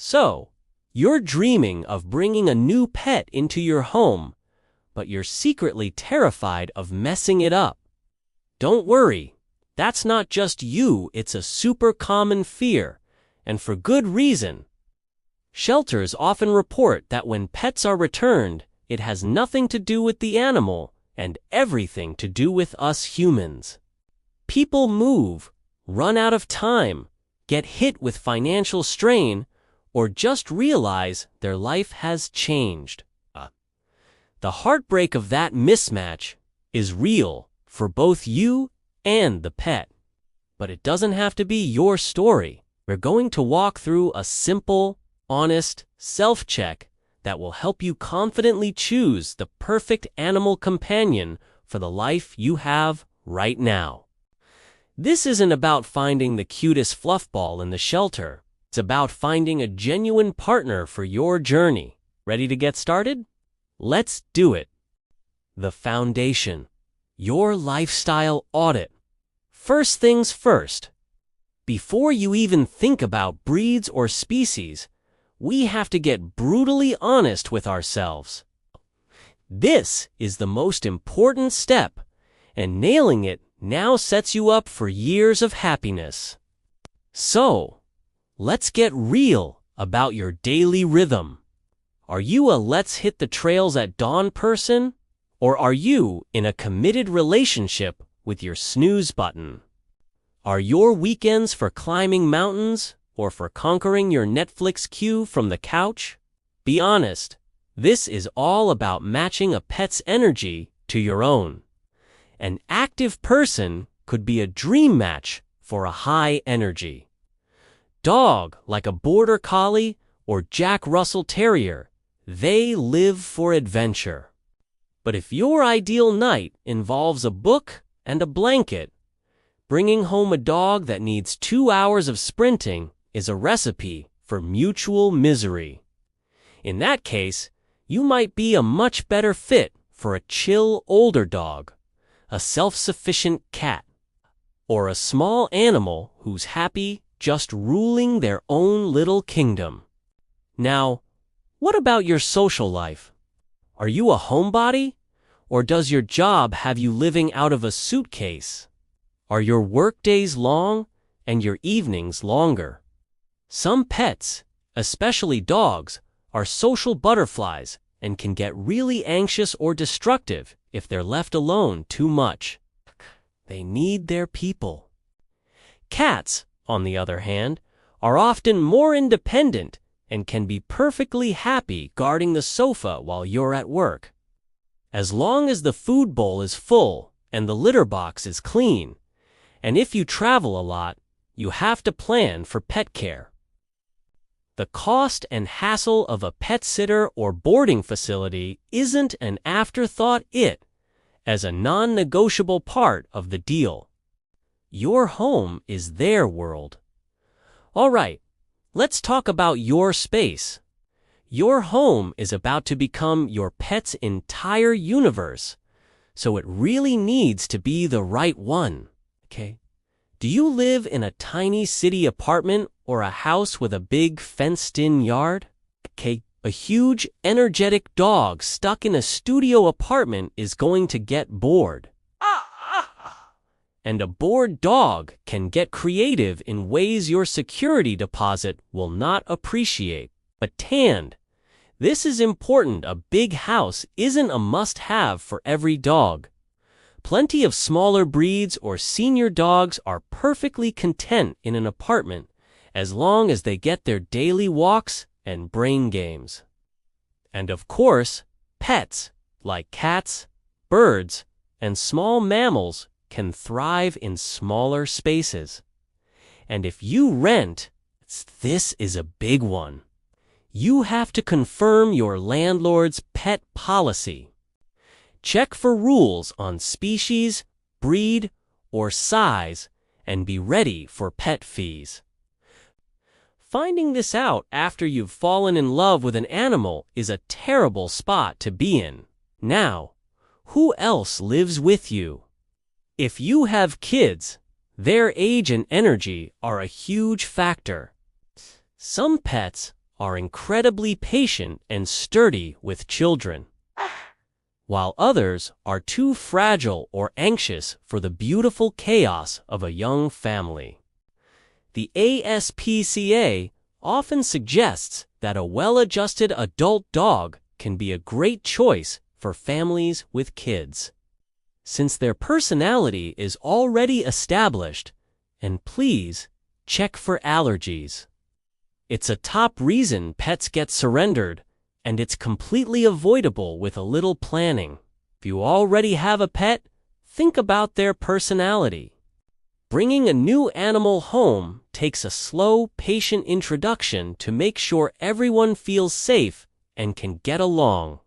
So, you're dreaming of bringing a new pet into your home, but you're secretly terrified of messing it up. Don't worry, that's not just you, it's a super common fear, and for good reason. Shelters often report that when pets are returned, it has nothing to do with the animal and everything to do with us humans. People move, run out of time, get hit with financial strain, or just realize their life has changed. The heartbreak of that mismatch is real for both you and the pet. But it doesn't have to be your story. We're going to walk through a simple, honest self-check that will help you confidently choose the perfect animal companion for the life you have right now. This isn't about finding the cutest fluffball in the shelter. It's about finding a genuine partner for your journey. Ready to get started? Let's do it. The foundation. Your lifestyle audit. First things first. Before you even think about breeds or species, we have to get brutally honest with ourselves. This is the most important step, and nailing it now sets you up for years of happiness. So, let's get real about your daily rhythm. Are you a let's hit the trails at dawn person, or are you in a committed relationship with your snooze button? Are your weekends for climbing mountains or for conquering your Netflix queue from the couch? Be honest, this is all about matching a pet's energy to your own. An active person could be a dream match for a high energy dog, like a border collie or Jack Russell Terrier. They live for adventure. But if your ideal night involves a book and a blanket, bringing home a dog that needs 2 hours of sprinting is a recipe for mutual misery. In that case, you might be a much better fit for a chill older dog, a self-sufficient cat, or a small animal who's happy just ruling their own little kingdom. Now, what about your social life? Are you a homebody, or does your job have you living out of a suitcase? Are your workdays long and your evenings longer? Some pets, especially dogs, are social butterflies and can get really anxious or destructive if they're left alone too much. They need their people. Cats, on the other hand, are often more independent and can be perfectly happy guarding the sofa while you're at work. As long as the food bowl is full and the litter box is clean, and if you travel a lot, you have to plan for pet care. The cost and hassle of a pet sitter or boarding facility isn't an afterthought as a non-negotiable part of the deal. Your home is their world. All right, let's talk about your space. Your home is about to become your pet's entire universe, so it really needs to be the right one. Okay? Do you live in a tiny city apartment or a house with a big fenced-in yard? Okay, a huge, energetic dog stuck in a studio apartment is going to get bored. And a bored dog can get creative in ways your security deposit will not appreciate. But tanned. This is important. A big house isn't a must-have for every dog. Plenty of smaller breeds or senior dogs are perfectly content in an apartment as long as they get their daily walks and brain games. And of course, pets, like cats, birds, and small mammals, can thrive in smaller spaces. And if you rent, this is a big one. You have to confirm your landlord's pet policy. Check for rules on species, breed, or size, and be ready for pet fees. Finding this out after you've fallen in love with an animal is a terrible spot to be in. Now, who else lives with you? If you have kids, their age and energy are a huge factor. Some pets are incredibly patient and sturdy with children, while others are too fragile or anxious for the beautiful chaos of a young family. The ASPCA often suggests that a well-adjusted adult dog can be a great choice for families with kids, since their personality is already established, and please check for allergies. It's a top reason pets get surrendered, and it's completely avoidable with a little planning. If you already have a pet, think about their personality. Bringing a new animal home takes a slow, patient introduction to make sure everyone feels safe and can get along.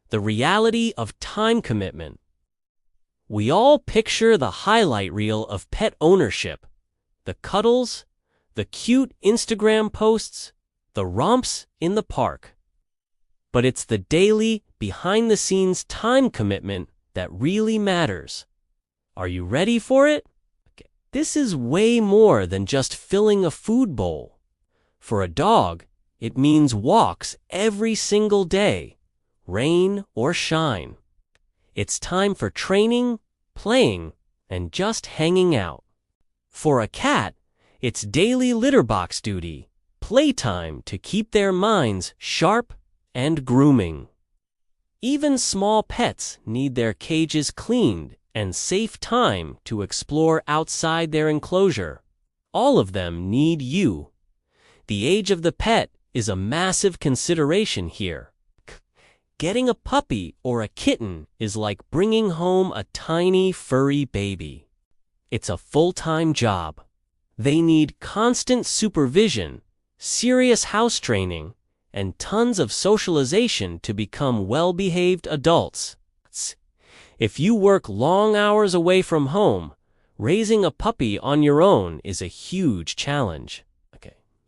The reality of time commitment. We all picture the highlight reel of pet ownership, the cuddles, the cute Instagram posts, the romps in the park. But it's the daily, behind-the-scenes time commitment that really matters. Are you ready for it? This is way more than just filling a food bowl. For a dog, it means walks every single day, rain or shine. It's time for training, playing, and just hanging out. For a cat, it's daily litter box duty, playtime to keep their minds sharp, and grooming. Even small pets need their cages cleaned and safe time to explore outside their enclosure. All of them need you. The age of the pet is a massive consideration here. Getting a puppy or a kitten is like bringing home a tiny furry baby. It's a full-time job. They need constant supervision, serious house training, and tons of socialization to become well-behaved adults. If you work long hours away from home, raising a puppy on your own is a huge challenge.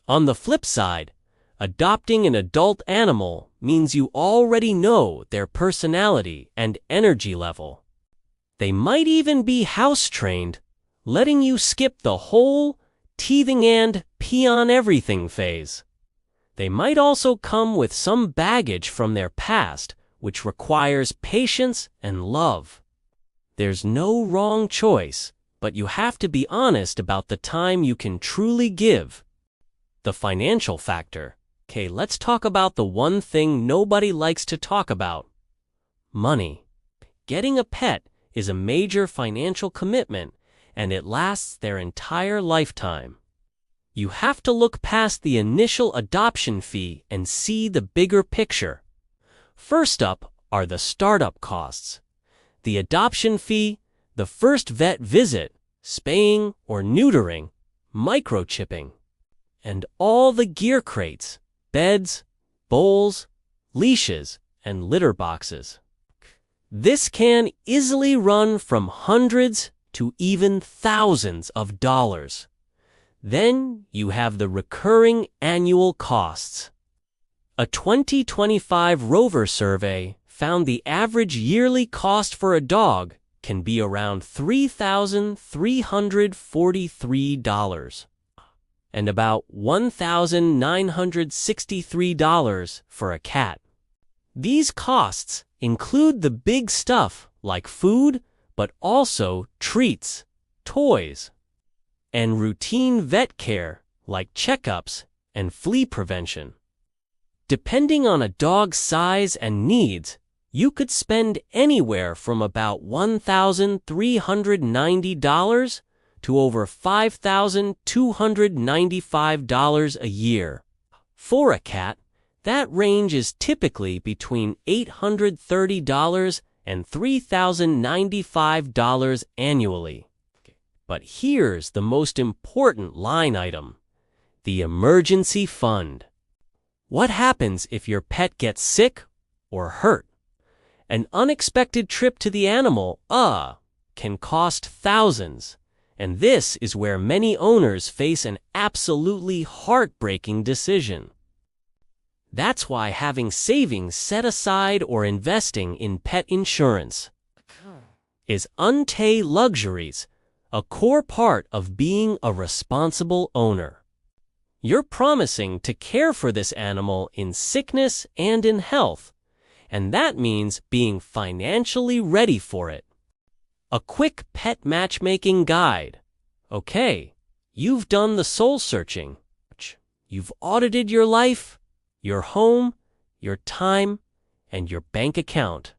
On the flip side, adopting an adult animal means you already know their personality and energy level. They might even be house-trained, letting you skip the whole teething and pee-on-everything phase. They might also come with some baggage from their past, which requires patience and love. There's no wrong choice, but you have to be honest about the time you can truly give. The financial factor. Okay, let's talk about the one thing nobody likes to talk about. Money. Getting a pet is a major financial commitment, and it lasts their entire lifetime. You have to look past the initial adoption fee and see the bigger picture. First up are the startup costs. The adoption fee, the first vet visit, spaying or neutering, microchipping, and all the gear crates, beds, bowls, leashes, and litter boxes. This can easily run from hundreds to even thousands of dollars. Then you have the recurring annual costs. A 2025 Rover survey found the average yearly cost for a dog can be around $3,343 and about $1,963 for a cat. These costs include the big stuff like food, but also treats, toys, and routine vet care like checkups and flea prevention. Depending on a dog's size and needs, you could spend anywhere from about $1,390 to over $5,295 a year. For a cat, that range is typically between $830 and $3,095 annually. But here's the most important line item: the emergency fund. What happens if your pet gets sick or hurt? An unexpected trip to the animal, can cost thousands, and this is where many owners face an absolutely heartbreaking decision. That's why having savings set aside or investing in pet insurance is untamed luxuries, a core part of being a responsible owner. You're promising to care for this animal in sickness and in health, and that means being financially ready for it. A quick pet matchmaking guide. Okay, you've done the soul searching. You've audited your life, your home, your time, and your bank account.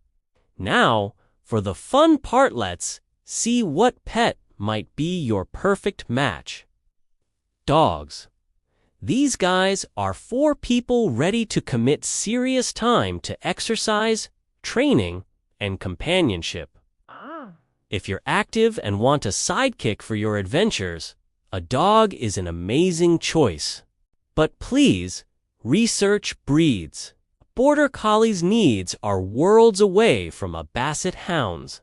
Now, for the fun part, let's see what pet might be your perfect match. Dogs. These guys are for people ready to commit serious time to exercise, training, and companionship. If you're active and want a sidekick for your adventures, a dog is an amazing choice. But please, research breeds. Border Collie's needs are worlds away from a Basset Hound's.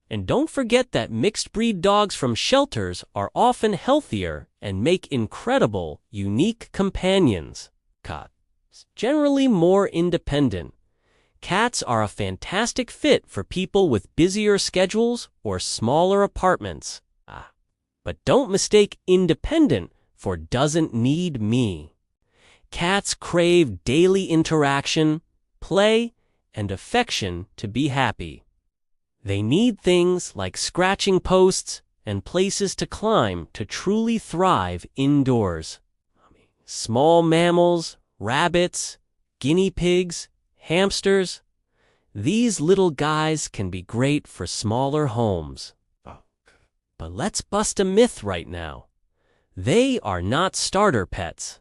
And don't forget that mixed-breed dogs from shelters are often healthier and make incredible, unique companions. Generally more independent. Cats are a fantastic fit for people with busier schedules or smaller apartments. But don't mistake independent for doesn't need me. Cats crave daily interaction, play, and affection to be happy. They need things like scratching posts and places to climb to truly thrive indoors. Small mammals, rabbits, guinea pigs, hamsters, these little guys can be great for smaller homes. But let's bust a myth right now. They are not starter pets.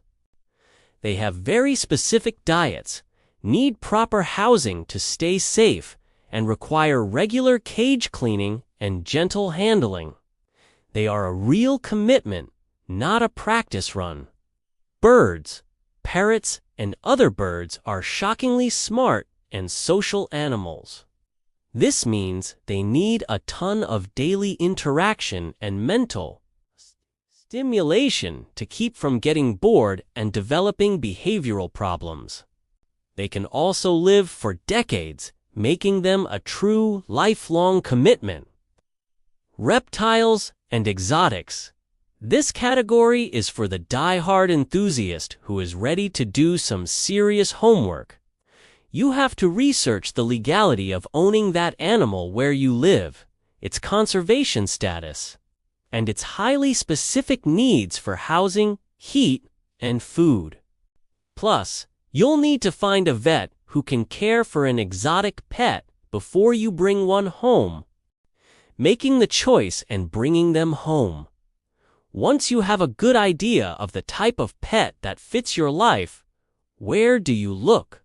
They have very specific diets, need proper housing to stay safe, and require regular cage cleaning and gentle handling. They are a real commitment, not a practice run. Birds, parrots, and other birds are shockingly smart and social animals. This means they need a ton of daily interaction and mental stimulation to keep from getting bored and developing behavioral problems. They can also live for decades, making them a true lifelong commitment. Reptiles and exotics. This category is for the die-hard enthusiast who is ready to do some serious homework. You have to research the legality of owning that animal where you live, its conservation status, and its highly specific needs for housing, heat, and food. Plus, you'll need to find a vet who can care for an exotic pet before you bring one home. Making the choice and bringing them home. Once you have a good idea of the type of pet that fits your life, where do you look?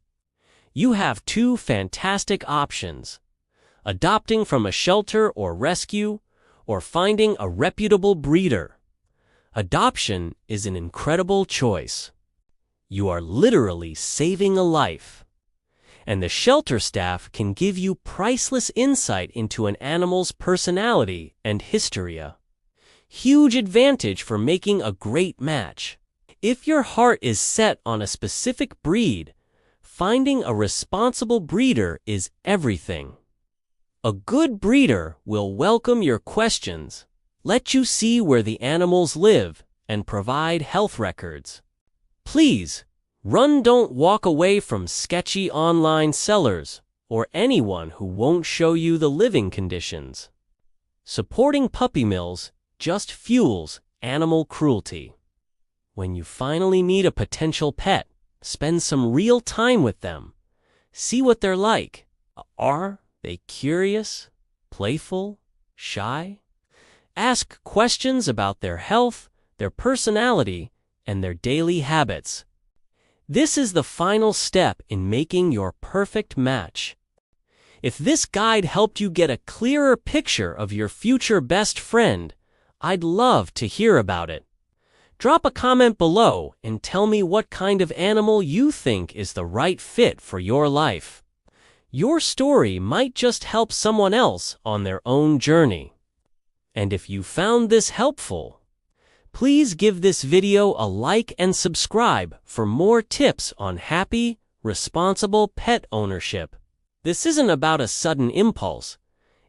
You have two fantastic options: adopting from a shelter or rescue, or finding a reputable breeder. Adoption is an incredible choice. You are literally saving a life. And the shelter staff can give you priceless insight into an animal's personality and history. Huge advantage for making a great match. If your heart is set on a specific breed, finding a responsible breeder is everything. A good breeder will welcome your questions, let you see where the animals live, and provide health records. Please, don't walk away from sketchy online sellers or anyone who won't show you the living conditions. Supporting puppy mills just fuels animal cruelty. When you finally meet a potential pet, spend some real time with them. See what they're like. Are they curious, playful, shy? Ask questions about their health, their personality, and their daily habits. This is the final step in making your perfect match. If this guide helped you get a clearer picture of your future best friend, I'd love to hear about it. Drop a comment below and tell me what kind of animal you think is the right fit for your life. Your story might just help someone else on their own journey. And if you found this helpful, please give this video a like and subscribe for more tips on happy, responsible pet ownership. This isn't about a sudden impulse.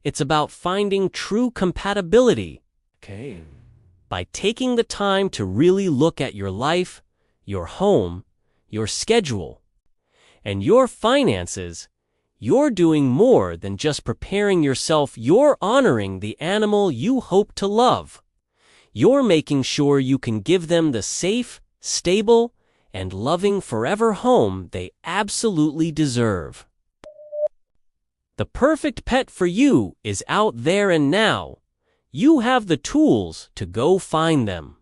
It's about finding true compatibility. by taking the time to really look at your life, your home, your schedule, and your finances, you're doing more than just preparing yourself. You're honoring the animal you hope to love. You're making sure you can give them the safe, stable, and loving forever home they absolutely deserve. The perfect pet for you is out there and now. You have the tools to go find them.